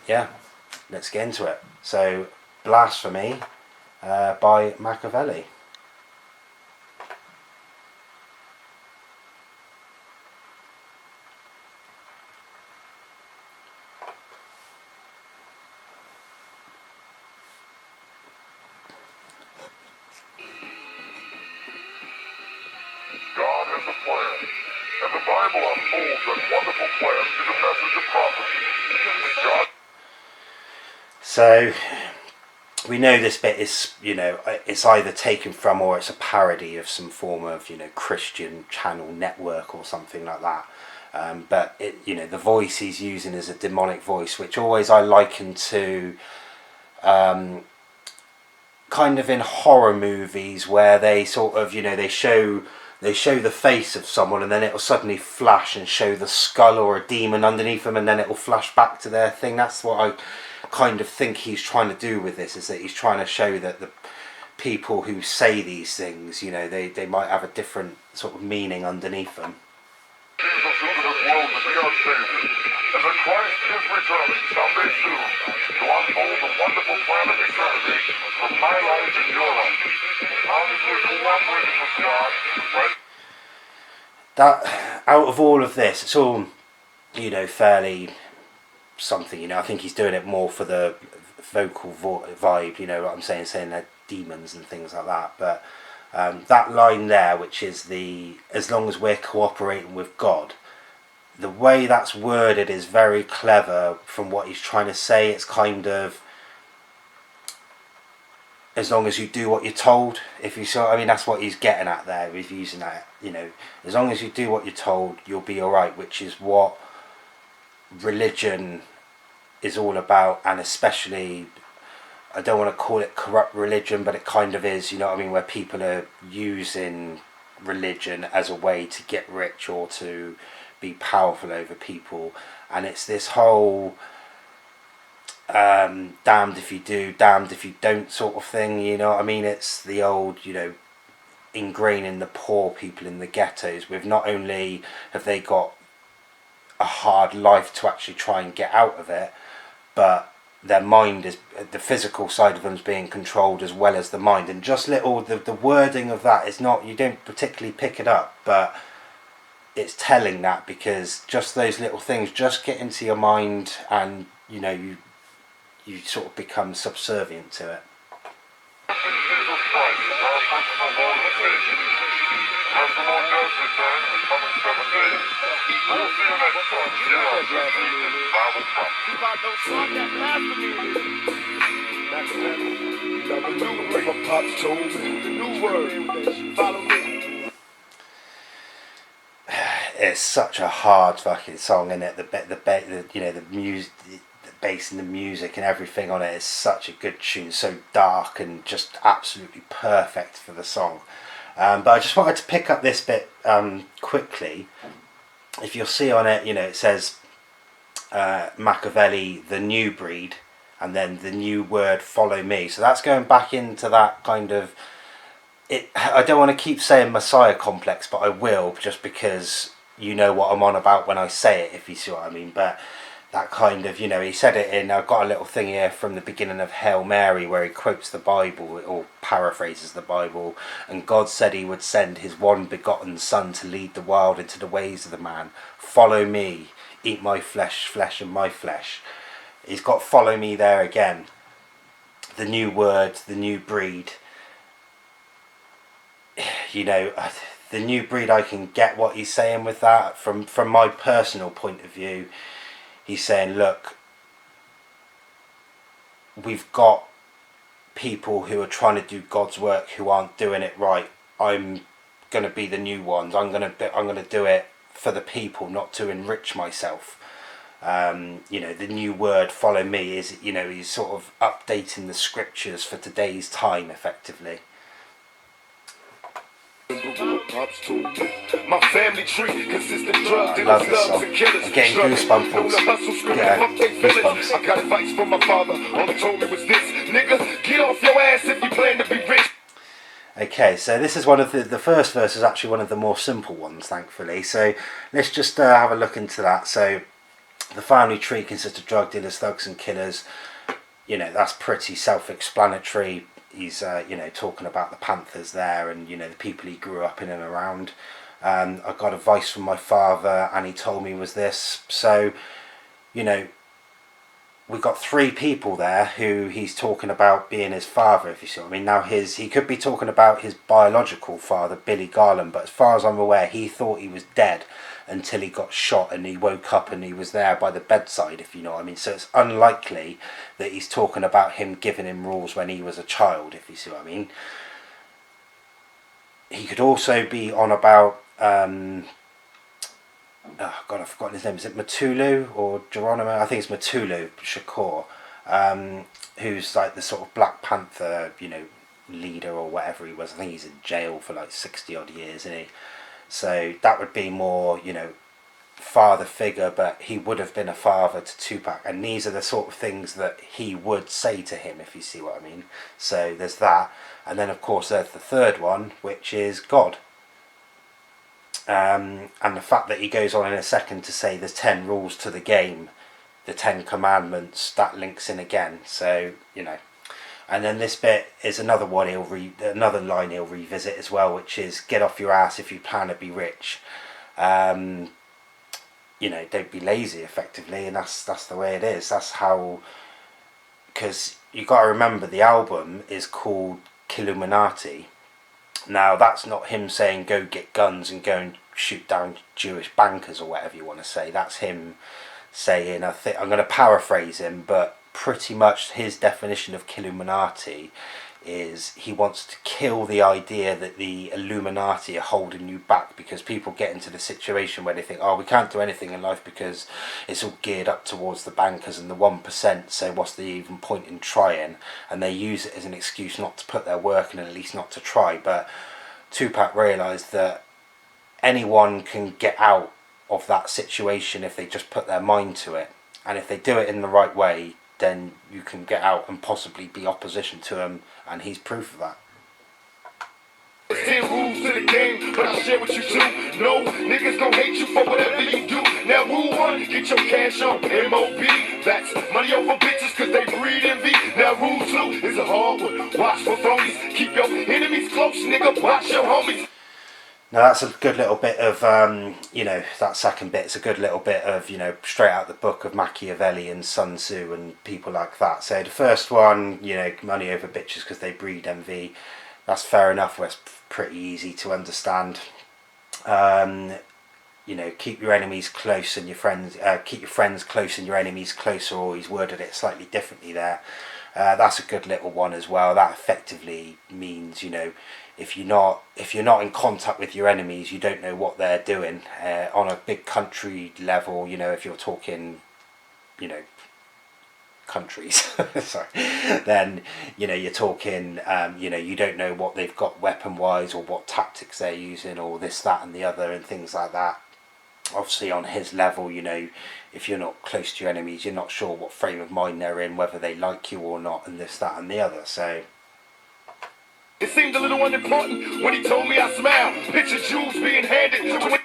yeah, let's get into it. So, Blasphemy by Makavelist. God has a plan, and the Bible unfolds that wonderful plan through the message of prophecy. God. So, we know this bit is, it's either taken from or it's a parody of some form of, Christian channel network or something like that. But the voice he's using is a demonic voice, which always I liken to kind of in horror movies where they sort of, they show the face of someone and then it'll suddenly flash and show the skull or a demon underneath them, and then it'll flash back to their thing. That's what I kind of think he's trying to do with this, is that he's trying to show that the people who say these things, they might have a different sort of meaning underneath them. Jesus into this world to be our Savior, and that Christ is returning someday soon to unfold the wonderful plan of eternity for my life and your life. As long as we're cooperating with God, right? That, out of all of this, it's all, fairly something, I think he's doing it more for the vocal vibe, what I'm saying they're demons and things like that. But that line there, which is as long as we're cooperating with God, the way that's worded is very clever from what he's trying to say. It's kind of, as long as you do what you're told, if you saw, that's what he's getting at there with using that, as long as you do what you're told, you'll be alright, which is what religion is all about. And especially, I don't want to call it corrupt religion, but it kind of is, where people are using religion as a way to get rich or to be powerful over people. And it's this whole damned if you do, damned if you don't sort of thing, it's the old, ingraining the poor people in the ghettos with, not only have they got a hard life to actually try and get out of it, but their mind is, the physical side of them is being controlled as well as the mind. And just the wording of that is not, you don't particularly pick it up, but it's telling that, because just those little things just get into your mind, and you sort of become subservient to it. Jesus Christ is our personal Lord and Savior. As the Lord does return in the coming 7 days, we'll see you next time here on This Week in Bible Prophecy. It's such a hard fucking song, isn't it? The music, the bass and the music and everything on it is such a good tune, so dark and just absolutely perfect for the song. But I just wanted to pick up this bit quickly. If you'll see on it, it says Machiavelli, the new breed, and then the new word, follow me. So that's going back into that kind of, I don't want to keep saying Messiah complex, but I will, just because you know what I'm on about when I say it, if you see what I mean. But that kind of, he said it in, I've got a little thing here from the beginning of Hail Mary where he quotes the Bible, or paraphrases the Bible, and God said he would send his one begotten son to lead the world into the ways of the man. Follow me, eat my flesh, flesh and my flesh. He's got follow me there again. The new word, the new breed. The new breed, I can get what he's saying with that. From my personal point of view, he's saying, look, we've got people who are trying to do God's work who aren't doing it right. I'm going to be the new ones. I'm going to do it for the people, not to enrich myself. The new word, follow me, is, he's sort of updating the scriptures for today's time, effectively. My family tree consists of drug dealers, thugs, and killers. I'm getting goosebumps. Yeah, goosebumps. I got advice from my father. All he told me was this: nigga, get off your ass if you plan to be rich. Okay, so this is one of the first verse is actually one of the more simple ones, thankfully. So let's just have a look into that. So The family tree consists of drug dealers, thugs and killers. You know, that's pretty self-explanatory. He's, you know, talking about the Panthers there and, you know, the people he grew up in and around. I got advice from my father and he told me was this. So, you know, we got three people there who he's talking about being his father, if you see what I mean. Now, he could be talking about his biological father, Billy Garland, but as far as I'm aware, he thought he was dead until he got shot and he woke up and he was there by the bedside, if you know what I mean. So it's unlikely that he's talking about him giving him rules when he was a child, if you see what I mean. He could also be on about oh God, I've forgotten his name. Is it Matulu or Geronimo? I think it's Matulu Shakur, who's like the sort of Black Panther, you know, leader or whatever he was. I think he's in jail for like 60 odd years, isn't he? So that would be more, you know, father figure, but he would have been a father to Tupac, and these are the sort of things that he would say to him, if you see what I mean. So there's that, and then of course there's the third one, which is God. And the fact that he goes on in a second to say there's 10 rules to the game, the 10 commandments, that links in again. So, you know, and then this bit is another one another line he'll revisit as well, which is get off your ass if you plan to be rich. You know, don't be lazy, effectively, and that's the way it is. That's how, because you got to remember the album is called Killuminati. Now, that's not him saying go get guns and go and shoot down Jewish bankers or whatever you want to say. That's him saying, I'm going to paraphrase him, but pretty much his definition of Killuminati is he wants to kill the idea that the Illuminati are holding you back, because people get into the situation where they think, oh, we can't do anything in life because it's all geared up towards the bankers and the 1%, so what's the even point in trying? And they use it as an excuse not to put their work in, and at least not to try. But Tupac realised that anyone can get out of that situation if they just put their mind to it, and if they do it in the right way, then you can get out and possibly be opposition to him, and he's proof of that. 10 rules to the game, but I'll share with you too. No, niggas gon' hate you for whatever you do. Now rule 1, get your cash on M.O.B. That's money over bitches cause they breed envy. Now rule 2 is a hard one. Watch for phonies. Keep your enemies close, nigga. Watch your homies. Now that's a good little bit of, you know, that second bit's a good little bit of, you know, straight out the book of Machiavelli and Sun Tzu and people like that. So the first one, you know, money over bitches because they breed envy. That's fair enough. That's pretty easy to understand. You know, keep your enemies close and your friends, keep your friends close and your enemies closer, or he's worded it slightly differently there. That's a good little one as well. That effectively means, you know, if you're not in contact with your enemies, you don't know what they're doing. On a big country level, you know, if you're talking, you know, countries, sorry, then, you know, you're talking, you know, you don't know what they've got weapon wise or what tactics they're using or this, that and the other and things like that. Obviously on his level, you know, if you're not close to your enemies, you're not sure what frame of mind they're in, whether they like you or not, and this, that and the other. So it seemed a little unimportant when he told me I smiled. Picture Jews being handed to.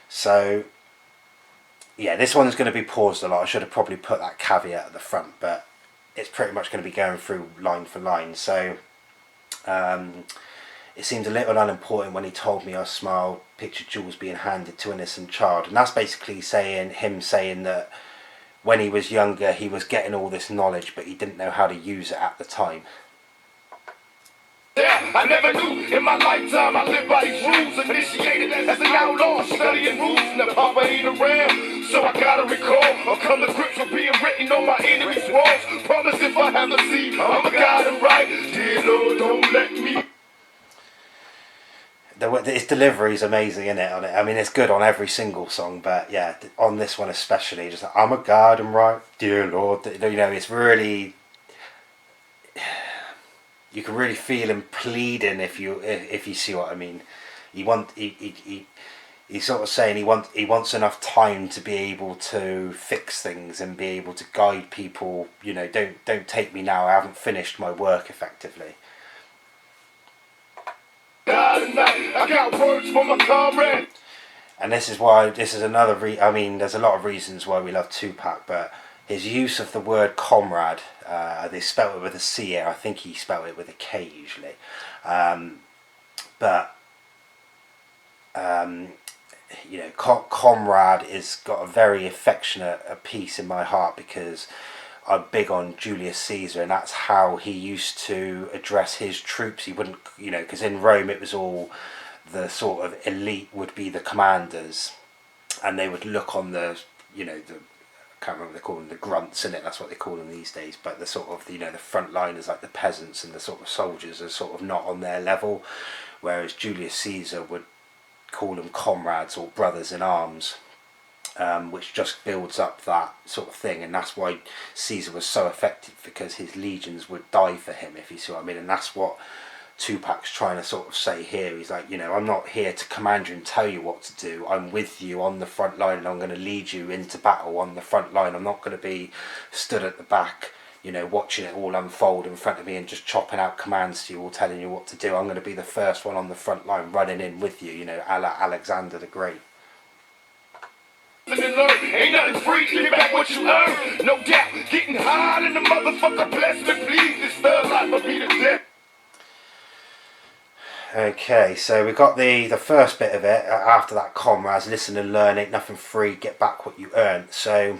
So yeah, this one's going to be paused a lot. I should have probably put that caveat at the front, but it's pretty much going to be going through line for line. So it seemed a little unimportant when he told me I smiled, picture jewels being handed to an innocent child. And that's basically him saying that when he was younger, he was getting all this knowledge, but he didn't know how to use it at the time. Yeah, I never knew in my lifetime I lived by these rules. Initiated as an outlaw, studying rules. Now Papa ain't around, so I gotta recall or come to grips with being written on my enemy's walls. Promise if I have a seed, I'ma guide him right. Dear Lord, don't let me. His delivery is amazing, isn't it? On it, I mean, it's good on every single song, but yeah, on this one especially, just like, I'm a guide him right, dear Lord. You know, it's really. You can really feel him pleading if you see what I mean. He's sort of saying he wants enough time to be able to fix things and be able to guide people. You know, don't take me now. I haven't finished my work effectively. I got words for my comrade. And this is why, this is another I mean, there's a lot of reasons why we love Tupac, but his use of the word comrade, they spell it with a C here, I think he spelled it with a K usually, but you know, comrade is got a very affectionate piece in my heart, because I'm big on Julius Caesar, and that's how he used to address his troops. He wouldn't, you know, because in Rome it was all the sort of elite would be the commanders, and they would look on the, you know, the, I can't remember what they call them, the grunts, in it. That's what they call them these days. But the sort of, you know, the frontliners, like the peasants and the sort of soldiers, are sort of not on their level, whereas Julius Caesar would call them comrades or brothers in arms, which just builds up that sort of thing. And that's why Caesar was so effective, because his legions would die for him, if you see what I mean. And that's what Tupac's trying to sort of say here. He's like, you know, I'm not here to command you and tell you what to do. I'm with you on the front line, and I'm going to lead you into battle on the front line. I'm not going to be stood at the back, you know, watching it all unfold in front of me and just chopping out commands to you or telling you what to do. I'm going to be the first one on the front line, running in with you, you know, a la Alexander the Great. Ain't nothing free, give back what you earn. No doubt, getting high in the motherfucker, bless me, please. This thug life will be the death. Okay, so we got the first bit of it. After that, comrades, listen and learn, ain't nothing free, get back what you earned. So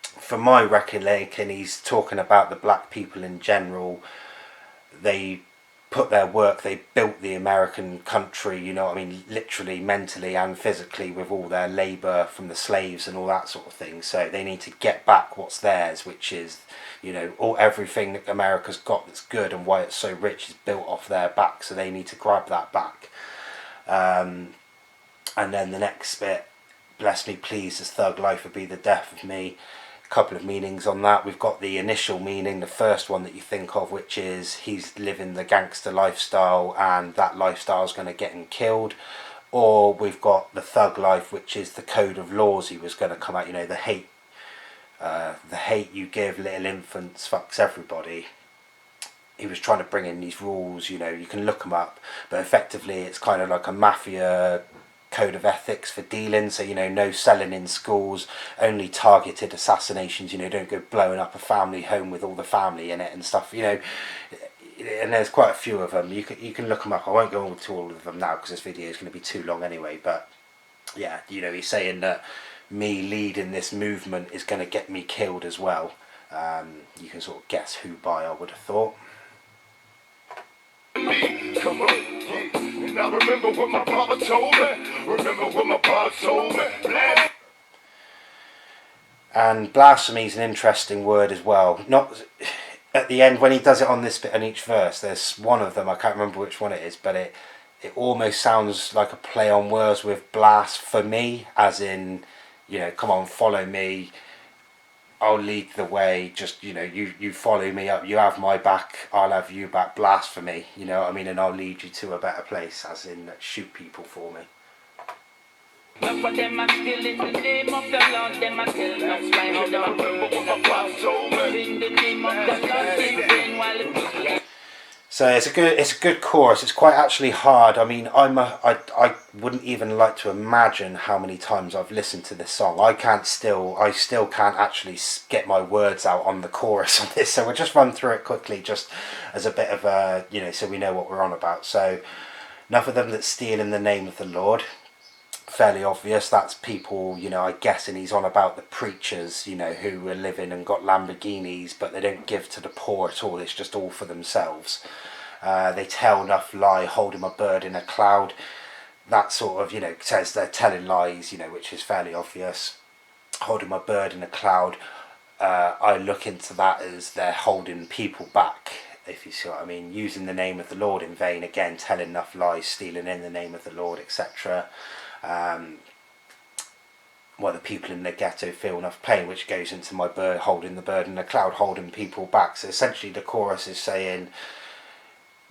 from my recollection, he's talking about the black people in general. They put their work, they built the American country, you know what I mean, literally, mentally and physically, with all their labour from the slaves and all that sort of thing. So they need to get back what's theirs, which is, you know, everything that America's got that's good and why it's so rich is built off their back. So they need to grab that back. And then the next bit, bless me please, this thug life would be the death of me. Couple of meanings on that. We've got the initial meaning, the first one that you think of, which is he's living the gangster lifestyle and that lifestyle is going to get him killed. Or we've got the thug life, which is the code of laws he was going to come out, you know, the hate you give little infants fucks everybody. He was trying to bring in these rules, you know, you can look them up, but effectively it's kind of like a mafia code of ethics for dealing. So, you know, no selling in schools, only targeted assassinations, you know, don't go blowing up a family home with all the family in it and stuff, you know. And there's quite a few of them. You can look them up. I won't go into all of them now because this video is going to be too long anyway, but yeah, you know, he's saying that me leading this movement is going to get me killed as well. You can sort of guess who by, I would have thought. Come on, yeah. And I remember what my papa told me. Remember what my papa told me. And blasphemy is an interesting word as well. Not at the end when he does it on this bit in each verse. There's one of them, I can't remember which one it is, but it almost sounds like a play on words with blasphemy, as in, you know, come on, follow me. I'll lead the way, just, you know, you follow me up, you have my back, I'll have you back, blasphemy, you know what I mean, and I'll lead you to a better place, as in shoot people for me. Enough of them are still in the name of the Lord, them are still not spying on the in the name of the Lord, keep while it's so it's a good chorus. It's quite actually hard. I mean, I wouldn't even like to imagine how many times I've listened to this song. I still can't actually get my words out on the chorus on this. So we'll just run through it quickly, just as a bit of a, you know, so we know what we're on about. So, enough of them that steal in the name of the Lord. Fairly obvious. That's people, you know, I guess, and he's on about the preachers, you know, who are living and got Lamborghinis, but they don't give to the poor at all. It's just all for themselves. They tell enough lie, holding my bird in a cloud. That sort of, you know, says they're telling lies, you know, which is fairly obvious. Holding my bird in a cloud. I look into that as they're holding people back, if you see what I mean. Using the name of the Lord in vain, again, telling enough lies, stealing in the name of the Lord, etc. Well, the people in the ghetto feel enough pain, which goes into my bird, holding the bird in the cloud, holding people back. So essentially the chorus is saying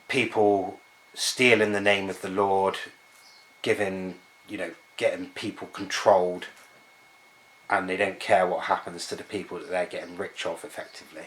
people steal in the name of the Lord, giving, you know, getting people controlled, and they don't care what happens to the people that they're getting rich of, effectively.